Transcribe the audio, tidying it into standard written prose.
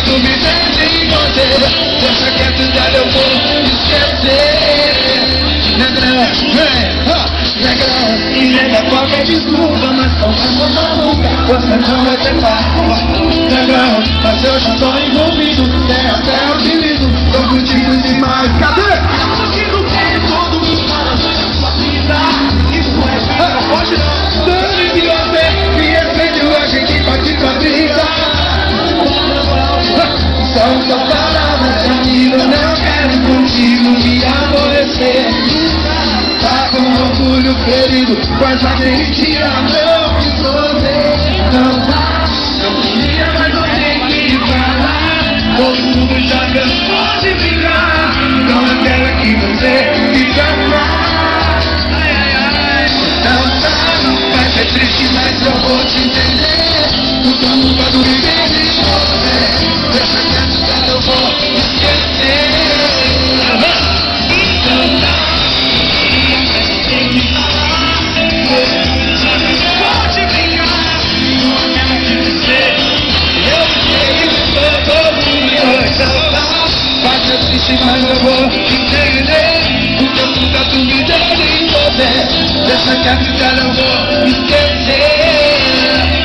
duvidando em você. Deixa que essa idade eu vou esquecer. Negrão, negrão, inventa qualquer desculpa, mas não vai maluca, você não vai ter paz. Negrão, mas eu já tô envolvido, tem até o apelido, tô curtindo demais. Cadê? Eu consigo ver todo mundo falando sua vida. Isso é pode não. Dane de você, me respeite, a gente bate com a vida. São só palavras, amigo, não quero contigo me aborrecer. Tá com orgulho ferido, mas alguém tira meu pisoteio. Não dá, não queria, mas eu tenho que falar. Todo mundo já cansou de brigar, então eu quero que você fique mais. Ai, ai, ai. Não dá, vai ser triste, mas eu vou te entender. Tu tá nunca duvidando de você. Deixa que essa cara eu vou esquecer. Então dá. Mas eu vou entender, porque eu nunca duvidei em você. Deixa que a vida eu vou esquecer.